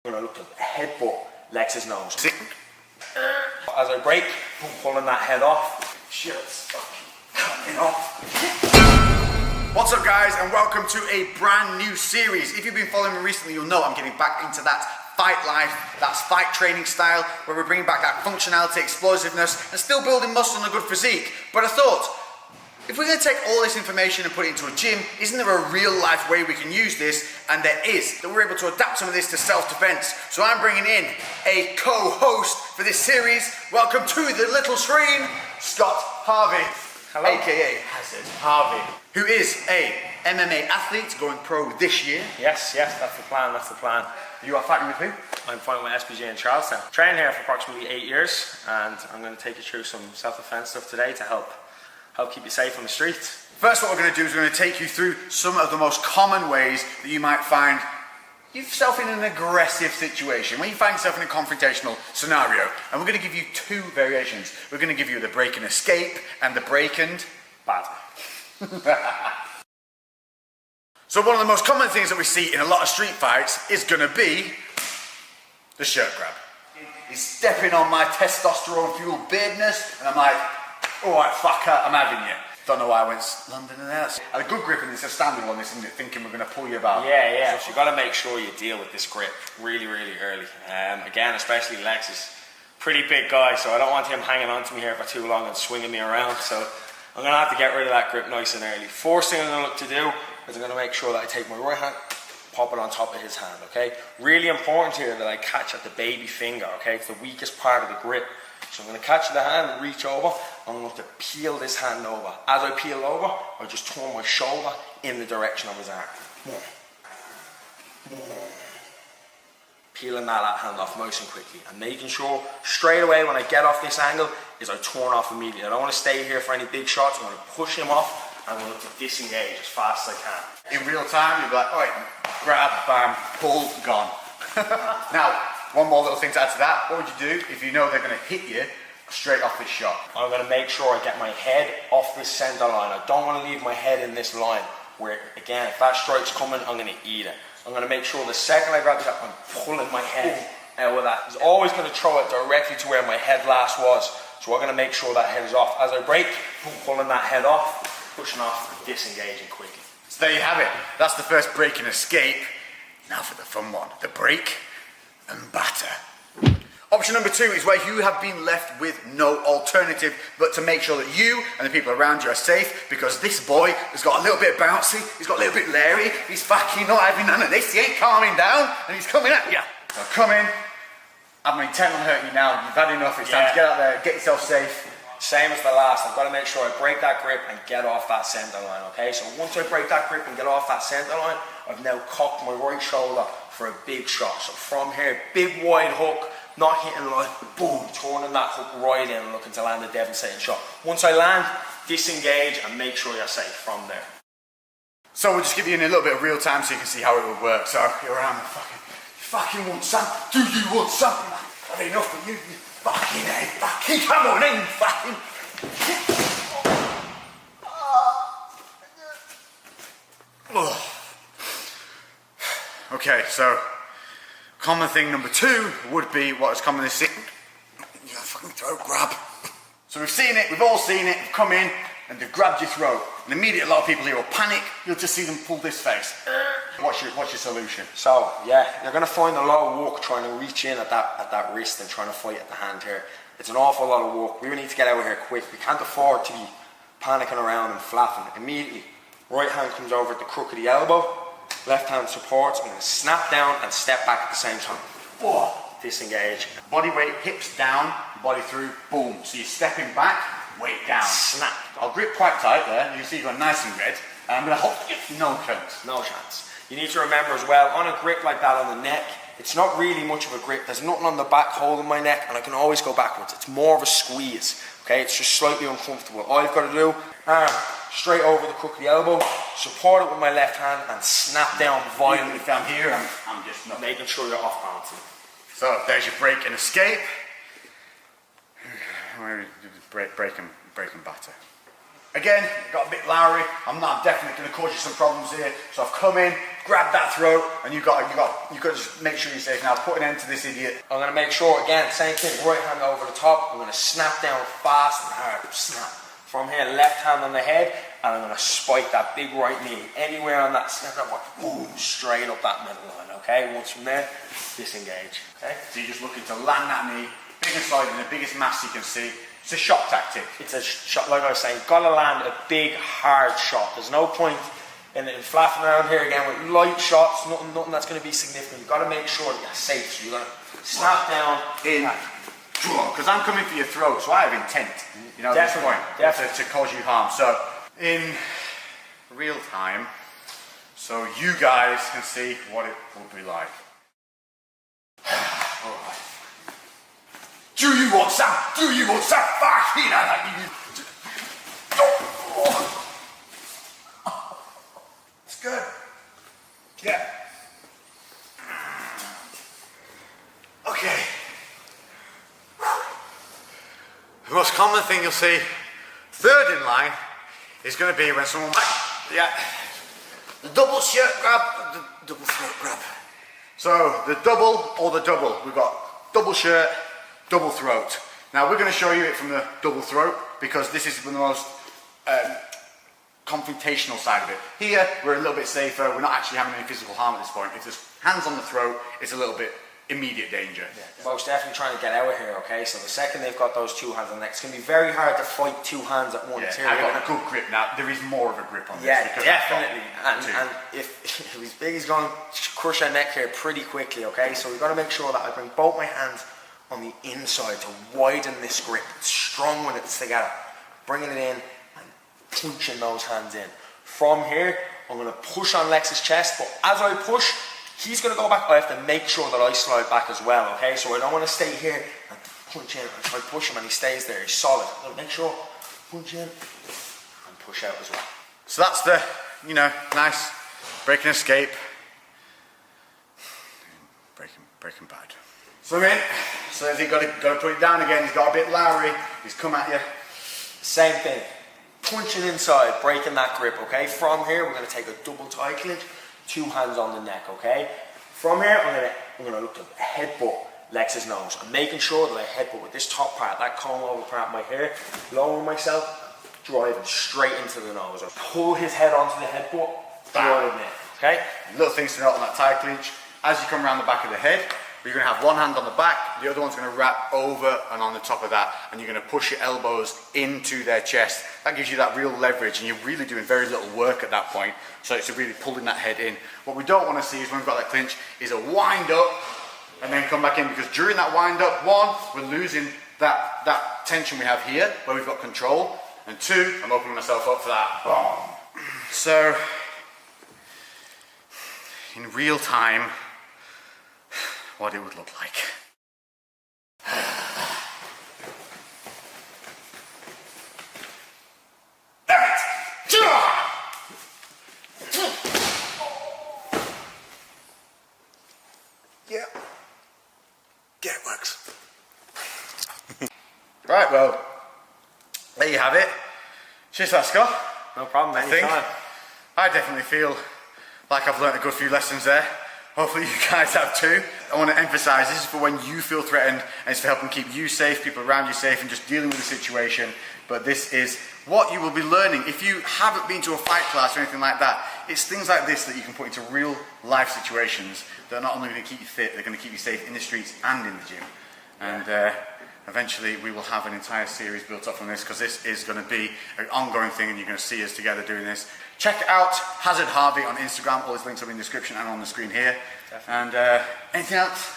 I'm going to look to headbutt Lex's nose. As I break, pulling that head off. Shit's fucking coming off. What's up guys, and welcome to a brand new series. If you've been following me recently, you'll know I'm getting back into that fight life, that's fight training style, where we're bringing back that functionality, explosiveness, and still building muscle and a good physique. But I thought, if we're going to take all this information and put it into a gym, isn't there a real life way we can use this? And there is, that we're able to adapt some of this to self-defense. So I'm bringing in a co-host for this series. Welcome to the little screen, Scott Harvey. Hello. AKA Hazard Harvey, who is a MMA athlete going pro this year. Yes, that's the plan, You are fighting with who? I'm fighting with SPJ in Charlestown. Trained here for approximately 8 years, and I'm going to take you through some self-defense stuff today to help keep you safe on the streets. First, what we're going to do is we're going to take you through some of the most common ways that you might find yourself in an aggressive situation, when you find yourself in a confrontational scenario. And we're going to give you two variations. We're going to give you the break and escape and the break and Bad. So one of the most common things that we see in a lot of street fights is going to be the shirt grab. He's stepping on my testosterone-fueled beardness, and I'm like, all right, fucker, I'm having you. Don't know why I went London and that. And a good griffin is a standard one, isn't it? Thinking we're going to pull you about. Yeah. So you got to make sure you deal with this grip really early. Again, especially Lex is a pretty big guy, so I don't want him hanging on to me here for too long and swinging me around. So I'm going to have to get rid of that grip nice and early. First thing I'm going to look to do is I'm going to make sure that I take my right hand, pop it on top of his hand, okay? Really important here that I catch at the baby finger, okay? It's the weakest part of the grip. So I'm going to catch the hand, reach over, I'm going to peel this hand over. As I peel over, I just turn my shoulder in the direction of his arm. Peeling that hand off nice and quickly, and making sure straight away when I get off this angle is I turn off immediately. I don't want to stay here for any big shots. I'm going to push him off, and I'm going to look to disengage as fast as I can. In real time, you'll be like, all right, grab, bam, pull, gone. Now, one more little thing to add to that. What would you do if you know they're going to hit you straight off this shot? I'm going to make sure I get my head off this center line. I don't want to leave my head in this line where, again, if that strike's coming, I'm going to eat it. I'm going to make sure the second I grab the shot, I'm pulling my head out with that. He's always going to throw it directly to where my head last was. So I'm going to make sure that head is off. As I break, pulling that head off, pushing off, disengaging quickly. So there you have it. That's the first break and escape. Now for the fun one, the break and batter. Option number two is where you have been left with no alternative but to make sure that you and the people around you are safe, because this boy has got a little bit bouncy, he's got a little bit leery, he's fucking not having none of this, he ain't calming down, and he's coming at you. So come in, I'm intent on hurting you now, you've had enough, it's time to get out there, get yourself safe. Same as the last, I've got to make sure I break that grip and get off that center line, okay? So once I break that grip and get off that center line, I've now cocked my right shoulder for a big shot. So from here, big wide hook, not hitting line, boom, turning that hook right in and looking to land a devastating shot. Once I land, disengage and make sure you're safe from there. So we'll just give you in a little bit of real time so you can see how it would work. So you're around the fucking want some? Do you want something? I've had enough of you, you fucking head, fucking come on in, fucking. Okay, so common thing number two would be what is commonly seen. Your fucking throat grab. So we've seen it, we've all seen it, they've come in and they've grabbed your throat. And immediately a lot of people here will panic, you'll just see them pull this face. What's your solution? So yeah, you're going to find a lot of work trying to reach in at that wrist and trying to fight at the hand here. It's an awful lot of work. We need to get out of here quick. We can't afford to be panicking around and flapping. Immediately, right hand comes over at the crook of the elbow, left hand supports, I'm going to snap down and step back at the same time. Oh, disengage. Body weight, hips down, body through, boom. So you're stepping back, weight down. Snap. I'll grip quite tight there, you can see you've got nice and red. And I'm going to hold, no chance. No chance. You need to remember as well, on a grip like that on the neck, it's not really much of a grip. There's nothing on the back holding my neck, and I can always go backwards. It's more of a squeeze, okay? It's just slightly uncomfortable. All you've got to do, arm straight over the crook of the elbow, support it with my left hand, and snap down violently. If I'm here, I'm just not. Making sure you're off balancing. So there's your break and escape. Break and batter. Again, got a bit lowery. I'm definitely going to cause you some problems here. So I've come in, grabbed that throat, and you got to just make sure you're safe. Now put an end to this idiot. I'm going to make sure, again, same thing, right hand over the top. I'm going to snap down fast and hard, snap. From here, left hand on the head, and I'm going to spike that big right knee. Anywhere on that snap, boom, straight up that middle line, okay? Once from there, disengage, okay? So you're just looking to land that knee, big and solid in the biggest mass you can see. It's a shot tactic. It's a shot, like I was saying, got to land a big, hard shot. There's no point in flapping around here again with light shots, nothing that's going to be significant. You've got to make sure that you're safe. So you're going to snap down in. Because I'm coming for your throat, so I have intent, you know, at this point, to cause you harm. So, in real time, so you guys can see what it will be like. Alright. Do you want some? Do you want some? It's good. Yeah. Okay. The most common thing you'll see, third in line, is going to be when someone, the double shirt grab, the double throat grab. So the double or the double, we've got double shirt, double throat. Now we're going to show you it from the double throat because this is the most confrontational side of it. Here, we're a little bit safer, we're not actually having any physical harm at this point. If there's hands on the throat, it's a little bit immediate danger. Yeah. Most definitely trying to get out of here, okay? So the second they've got those two hands on the neck, it's going to be very hard to fight two hands at once. Yeah, I've got a good grip now. There is more of a grip on this. Yeah, definitely. And if he's big, he's going to crush our neck here pretty quickly, okay? So we've got to make sure that I bring both my hands on the inside to widen this grip. It's strong when it's together. Bringing it in and punching those hands in. From here, I'm going to push on Lex's chest, but as I push, he's going to go back. I have to make sure that I slide back as well, okay? So I don't want to stay here and punch in and try to push him and he stays there. He's solid. I'm going to make sure, punch in and push out as well. So that's the, you know, nice break and escape. Breaking bad. So in. So he's got to put it down again. He's got a bit lowery. He's come at you. Same thing. Punching inside, breaking that grip, okay? From here, we're going to take a double tie clinch. Two hands on the neck, okay? From here, I'm gonna look to headbutt Lex's nose. I'm making sure that I headbutt with this top part, that comb over part of my hair, lowering myself, driving straight into the nose. I pull his head onto the headbutt, driving it, okay? Little things to note on that tie clinch. As you come around the back of the head, you're going to have one hand on the back, the other one's going to wrap over and on the top of that, and you're going to push your elbows into their chest. That gives you that real leverage, and you're really doing very little work at that point, so it's really pulling that head in. What we don't want to see is when we've got that clinch, is a wind up, and then come back in, because during that wind up, one, we're losing that tension we have here, where we've got control, and two, I'm opening myself up for that. Boom. So, in real time, what it would look like. Yeah. Yeah, it works. Right, well, there you have it. Cheers, Scott. No problem, anytime. I definitely feel like I've learned a good few lessons there. Hopefully you guys have too. I want to emphasize this is for when you feel threatened, and it's for helping keep you safe, people around you safe, and just dealing with the situation. But this is what you will be learning. If you haven't been to a fight class or anything like that, it's things like this that you can put into real life situations that are not only going to keep you fit, they're going to keep you safe in the streets and in the gym. And eventually we will have an entire series built up from this, because this is going to be an ongoing thing, and you're going to see us together doing this. Check out Hazard Harvey on Instagram. All his links are in the description and on the screen here. Definitely. And anything else?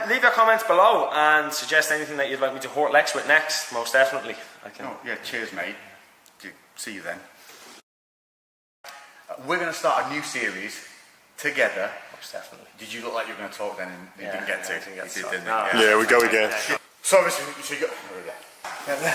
Leave your comments below and suggest anything that you'd like me to hurt Lex with next. Most definitely. Oh, yeah, cheers, mate. See you then. We're going to start a new series together. Most definitely. Did you look like you were going to talk then and you didn't get to? You did, didn't no. Yeah, we go again. So obviously, so you got... There we go.